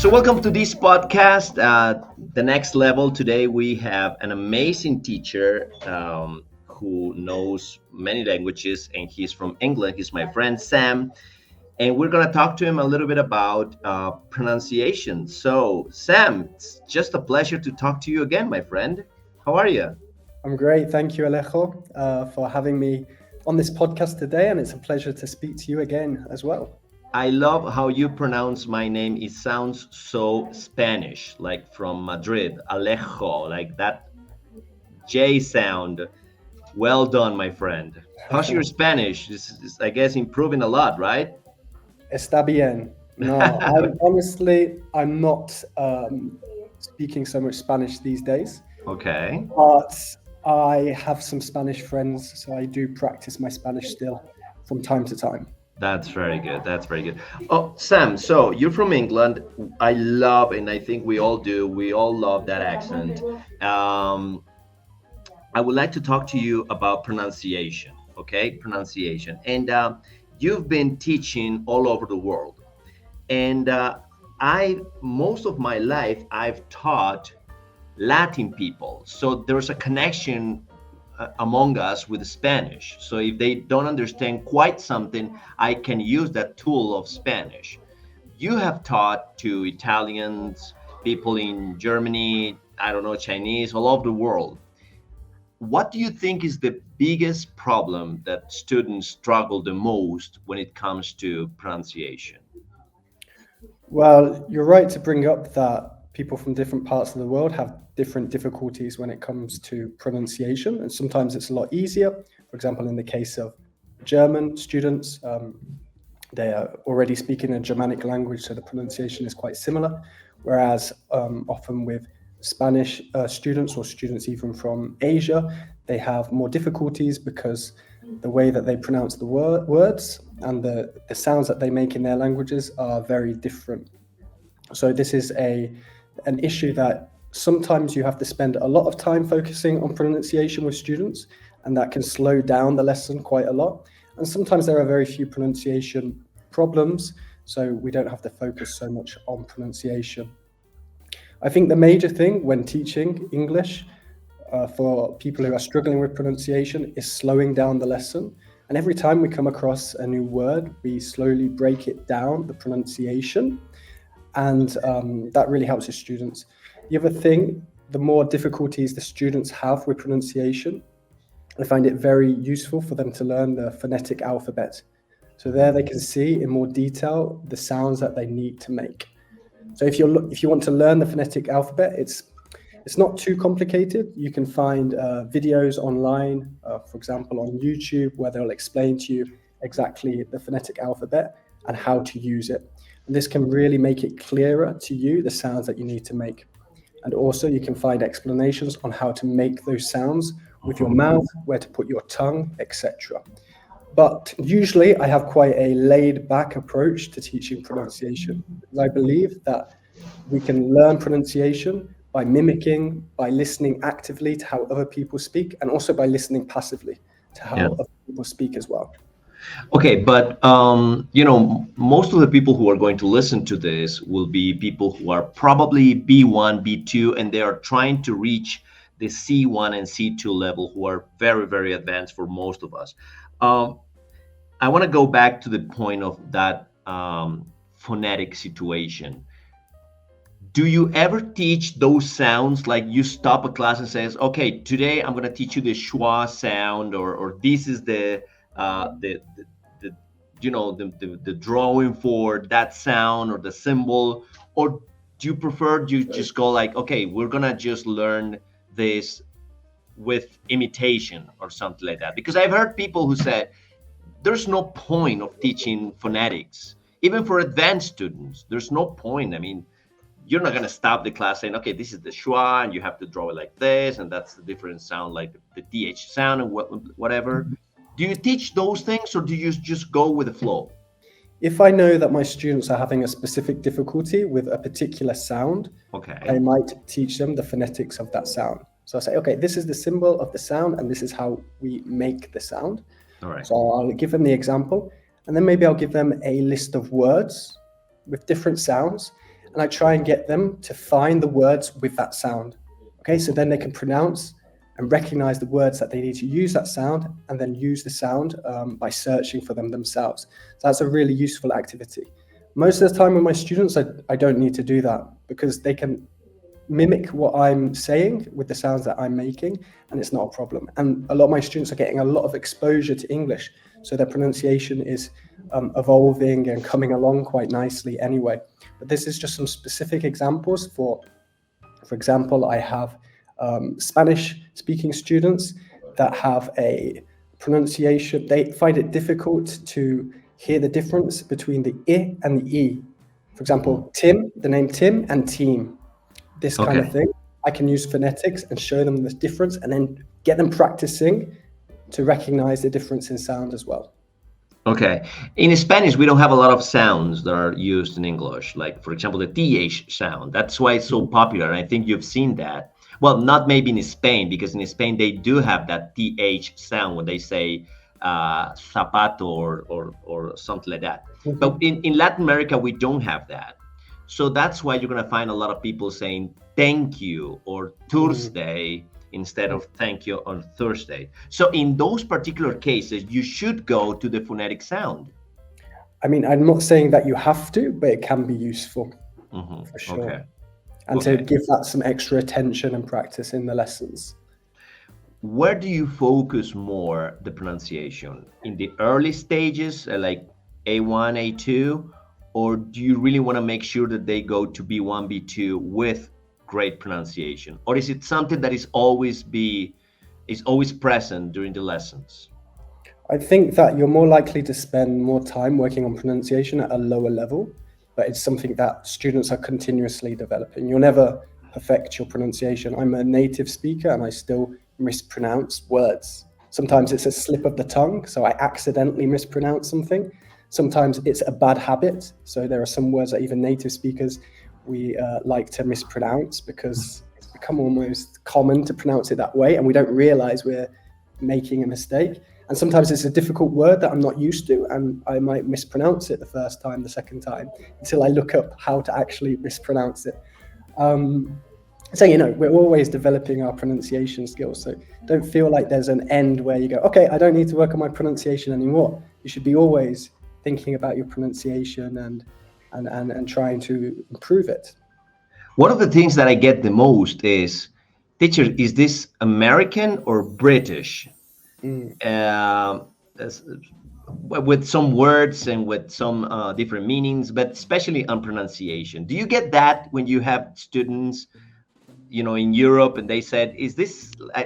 So, welcome to this podcast, The Next Level. Today, we have an amazing teacher who knows many languages, and he's from England. He's my friend Sam, and we're going to talk to him a little bit about pronunciation. So, Sam, it's just a pleasure to talk to you again, my friend. How are you? I'm great. Thank you, Alejo, for having me on this podcast today. And it's a pleasure to speak to you again as well. I love how you pronounce my name. It sounds so Spanish, like from Madrid, Alejo, like that J sound. Well done, my friend. How's your Spanish? This is, I guess, improving a lot, right? Está bien. No, I'm not speaking so much Spanish these days, Okay. but I have some Spanish friends, so I do practice my Spanish still from time to time. That's very good. That's very good. Oh, Sam, so you're from England. I love, and I think we all do, we all love that accent. Um, I would like to talk to you about pronunciation, okay? Pronunciation. And you've been teaching all over the world. And most of my life, I've taught Latin people. So there's a connection among us with Spanish. So if they don't understand quite something, I can use that tool of Spanish. You have taught to Italians, people in Germany, I don't know, Chinese, all over the world. What do you think is the biggest problem that students struggle the most when it comes to pronunciation? Well, you're right to bring up that people from different parts of the world have different difficulties when it comes to pronunciation, and sometimes it's a lot easier. For example, in the case of German students, they are already speaking a Germanic language, so the pronunciation is quite similar. Whereas often with Spanish students or students even from Asia, they have more difficulties because the way that they pronounce the words and the sounds that they make in their languages are very different. So this is an issue that sometimes you have to spend a lot of time focusing on pronunciation with students, and that can slow down the lesson quite a lot. And sometimes there are very few pronunciation problems, so we don't have to focus so much on pronunciation. I think the major thing when teaching English for people who are struggling with pronunciation is slowing down the lesson. And every time we come across a new word, we slowly break it down, the pronunciation, and that really helps the students. The other thing, the more difficulties the students have with pronunciation, I find it very useful for them to learn the phonetic alphabet. So there they can see in more detail the sounds that they need to make. So if you want to learn the phonetic alphabet, it's not too complicated. You can find videos online, for example, on YouTube, where they'll explain to you exactly the phonetic alphabet and how to use it. And this can really make it clearer to you, the sounds that you need to make. And also you can find explanations on how to make those sounds with your mouth, where to put your tongue, etc. But usually I have quite a laid back approach to teaching pronunciation. I believe that we can learn pronunciation by mimicking, by listening actively to how other people speak, and also by listening passively to how Yeah. other people speak as well. Okay, but most of the people who are going to listen to this will be people who are probably B1, B2, and they are trying to reach the C1 and C2 level, who are very, very advanced for most of us. Um, I want to go back to the point of that phonetic situation. Do you ever teach those sounds, like you stop a class and says, okay, today I'm going to teach you the schwa sound, or this is the the drawing for that sound or the symbol? Or do you prefer you just go like, okay, we're going to just learn this with imitation or something like that? Because I've heard people who said there's no point of teaching phonetics, even for advanced students. There's no point. I mean, you're not going to stop the class saying, okay, this is the schwa and you have to draw it like this, and that's the different sound, like the th sound and whatever. Do you teach those things, or do you just go with the flow? If I know that my students are having a specific difficulty with a particular sound, I Okay. might teach them the phonetics of that sound. So I say, okay, this is the symbol of the sound, and this is how we make the sound. All right. So I'll give them the example, and then maybe I'll give them a list of words with different sounds, and I try and get them to find the words with that sound. Okay, so then they can pronounce and recognize the words that they need to use that sound, and then use the sound by searching for them themselves. So that's a really useful activity. Most of the time with my students, I don't need to do that, because they can mimic what I'm saying with the sounds that I'm making, and it's not a problem. And a lot of my students are getting a lot of exposure to English, so their pronunciation is evolving and coming along quite nicely anyway. But this is just some specific examples. For example, I have Spanish speaking students that have a pronunciation, they find it difficult to hear the difference between the I and the E. For example, Tim, the name Tim, and team, this kind of thing. I can use phonetics and show them the difference, and then get them practicing to recognize the difference in sound as well. Okay. In Spanish, we don't have a lot of sounds that are used in English. Like, for example, the TH sound. That's why it's so popular. And I think you've seen that. Well, not maybe in Spain, because in Spain, they do have that TH sound when they say zapato or something like that. But in Latin America, we don't have that. So that's why you're going to find a lot of people saying thank you or Thursday instead of thank you on Thursday. So in those particular cases, you should go to the phonetic sound. I mean, I'm not saying that you have to, but it can be useful for sure. Okay. And to give that some extra attention and practice in the lessons. Where do you focus more the pronunciation? In the early stages, like A1, A2, or do you really want to make sure that they go to B1, B2 with great pronunciation? Or is it something that is always present during the lessons? I think that you're more likely to spend more time working on pronunciation at a lower level, but it's something that students are continuously developing. You'll never perfect your pronunciation. I'm a native speaker and I still mispronounce words. Sometimes it's a slip of the tongue, so I accidentally mispronounce something. Sometimes it's a bad habit. So there are some words that even native speakers, we like to mispronounce, because it's become almost common to pronounce it that way, and we don't realize we're making a mistake. And sometimes it's a difficult word that I'm not used to, and I might mispronounce it the first time, the second time, until I look up how to actually mispronounce it. So, we're always developing our pronunciation skills. So don't feel like there's an end where you go, okay, I don't need to work on my pronunciation anymore. You should be always thinking about your pronunciation and trying to improve it. One of the things that I get the most is, teacher, is this American or British? With some words and with some different meanings, but especially on pronunciation. Do you get that when you have students, in Europe, and they said,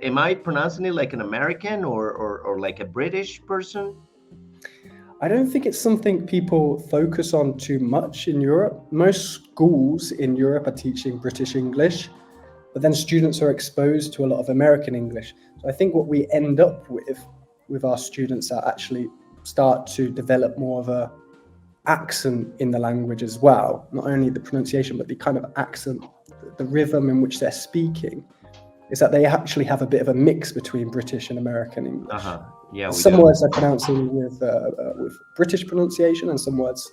am I pronouncing it like an American or like a British person? I don't think it's something people focus on too much in Europe. Most schools in Europe are teaching British English, but then students are exposed to a lot of American English. So I think what we end up with our students that actually start to develop more of a accent in the language as well. Not only the pronunciation, but the kind of accent, the rhythm in which they're speaking, is that they actually have a bit of a mix between British and American English. Yeah, some words they're pronouncing with British pronunciation, and some words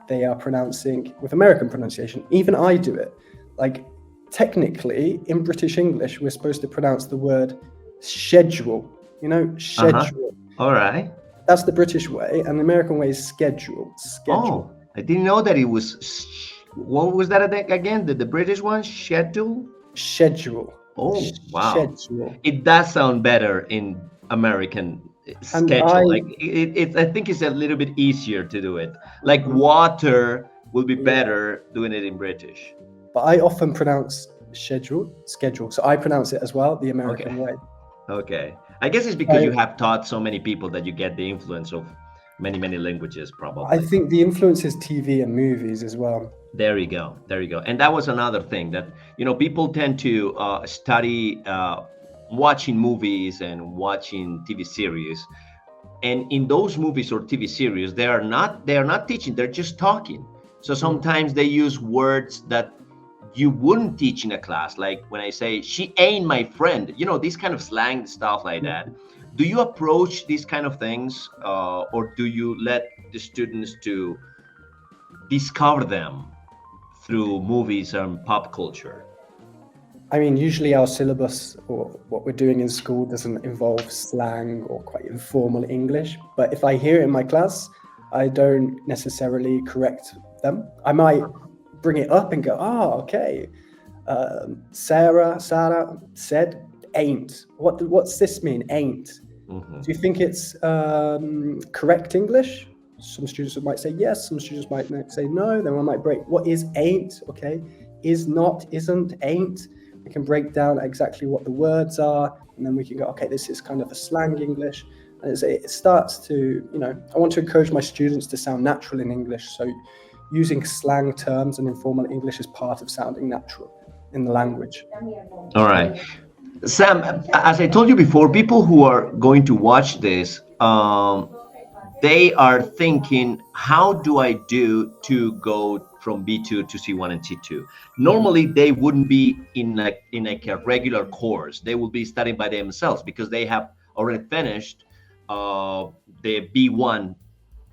they are pronouncing with American pronunciation. Even I do it. Like, technically, in British English, we're supposed to pronounce the word schedule. Schedule. All right. That's the British way, and the American way is schedule. Oh, I didn't know that it was. What was that again? The British one? Schedule. Oh, wow. Schedule. It does sound better in American schedule. I think it's a little bit easier to do it. Like water will be better doing it in British. But I often pronounce schedule. So I pronounce it as well, the American way. Okay. I guess it's because you have taught so many people that you get the influence of many, many languages, probably. I think the influence is TV and movies as well. There you go. And that was another thing that, people tend to study watching movies and watching TV series. And in those movies or TV series, they are not teaching, they're just talking. So sometimes they use words that you wouldn't teach in a class. Like when I say, she ain't my friend, this kind of slang stuff like that. Do you approach these kind of things or do you let the students to discover them through movies and pop culture? I mean, usually our syllabus or what we're doing in school doesn't involve slang or quite informal English. But if I hear it in my class, I don't necessarily correct them. I might bring it up and go, oh, okay. Sarah said ain't. What's this mean, ain't? Mhm. Do you think it's correct English? Some students might say yes, some students might say no. Then one might break, what is ain't? Okay, is not, isn't, ain't. We can break down exactly what the words are, and then we can go, okay, this is kind of a slang English. And it starts to, I want to encourage my students to sound natural in English. So using slang terms and informal English is part of sounding natural in the language. All right. Sam, as I told you before, people who are going to watch this, they are thinking, how do I do to go from B2 to C1 and C2? Normally, they wouldn't be in a regular course. They will be studying by themselves because they have already finished the B1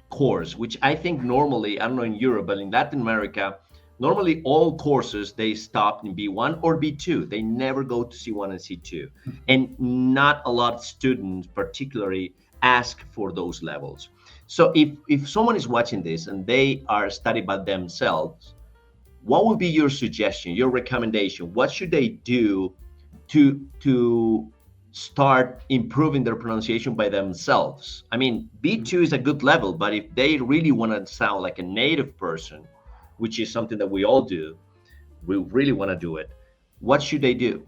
course, which I think normally, I don't know in Europe, but in Latin America, normally all courses they stop in B1 or B2. They never go to C1 and C2. And not a lot of students particularly ask for those levels. So if someone is watching this and they are studying by themselves, what would be your suggestion, your recommendation? What should they do to start improving their pronunciation by themselves? I mean, B2 is a good level, but if they really want to sound like a native person, which is something that we all do, we really want to do it, what should they do?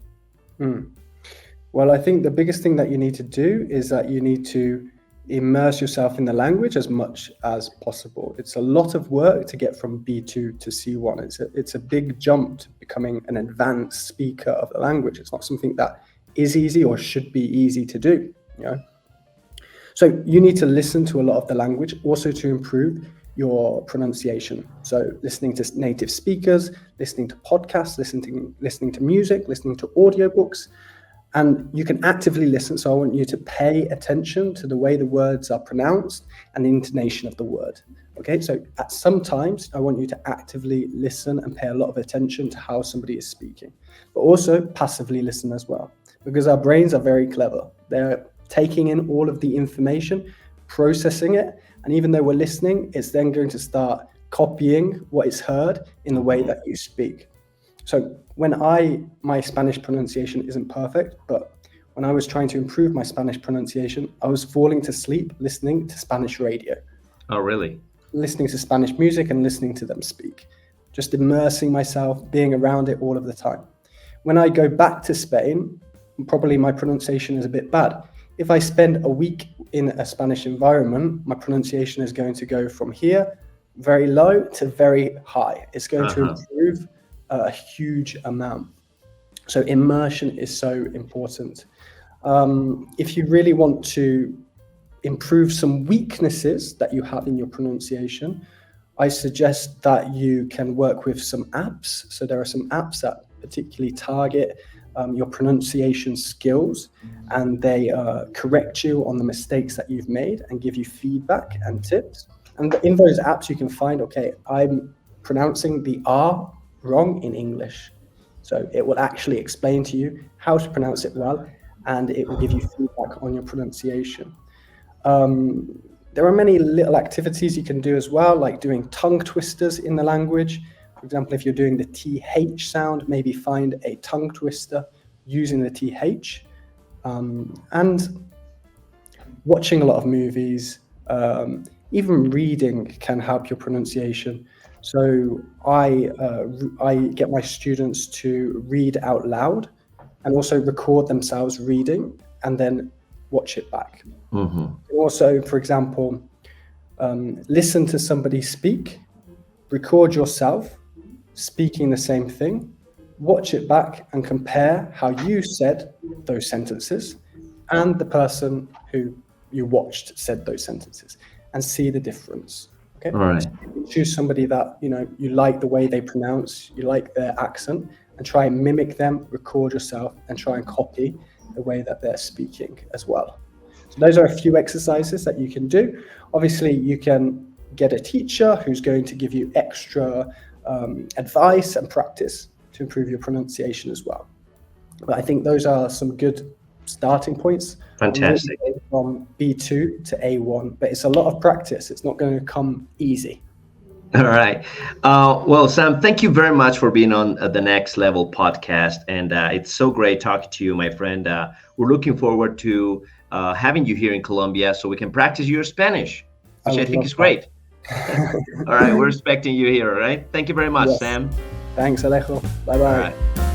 Well, I think the biggest thing that you need to do is that you need to immerse yourself in the language as much as possible. It's a lot of work to get from B2 to C1. It's a big jump to becoming an advanced speaker of the language. It's not something that is easy or should be easy to do. So you need to listen to a lot of the language, also to improve your pronunciation. So listening to native speakers, listening to podcasts, listening to music, listening to audiobooks. And you can actively listen. So I want you to pay attention to the way the words are pronounced and the intonation of the word. Okay, so at some times, I want you to actively listen and pay a lot of attention to how somebody is speaking, but also passively listen as well, because our brains are very clever. They're taking in all of the information, processing it, and even though we're listening, it's then going to start copying what is heard in the way that you speak. So when my Spanish pronunciation isn't perfect, but when I was trying to improve my Spanish pronunciation, I was falling to sleep listening to Spanish radio. Oh, really? Listening to Spanish music and listening to them speak. Just immersing myself, being around it all of the time. When I go back to Spain, probably my pronunciation is a bit bad. If I spend a week in a Spanish environment, my pronunciation is going to go from here, very low, to very high. It's going to improve a huge amount. So immersion is so important. If you really want to improve some weaknesses that you have in your pronunciation, I suggest that you can work with some apps. So there are some apps that particularly target your pronunciation skills, and they correct you on the mistakes that you've made and give you feedback and tips. And in those apps, you can find, okay, I'm pronouncing the R wrong in English. So it will actually explain to you how to pronounce it well, and it will give you feedback on your pronunciation. There are many little activities you can do as well, like doing tongue twisters in the language. For example, if you're doing the TH sound, maybe find a tongue twister using the TH. And watching a lot of movies, even reading can help your pronunciation. So I get my students to read out loud and also record themselves reading and then watch it back. Also, for example, listen to somebody speak, record yourself speaking the same thing, watch it back and compare how you said those sentences and the person who you watched said those sentences, and see the difference. Okay. All right. So choose somebody that you like the way they pronounce, you like their accent, and try and mimic them, record yourself, and try and copy the way that they're speaking as well. So those are a few exercises that you can do. Obviously, you can get a teacher who's going to give you extra advice and practice to improve your pronunciation as well. But I think those are some good starting points. Fantastic. From B2 to A1, but it's a lot of practice. It's not going to come easy. All right. Well, Sam, thank you very much for being on the Next Level podcast. And it's so great talking to you, my friend. We're looking forward to having you here in Colombia so we can practice your Spanish, which I think is great. All right. We're expecting you here. All right. Thank you very much, Yes. Sam. Thanks, Alejo. Bye-bye. All right.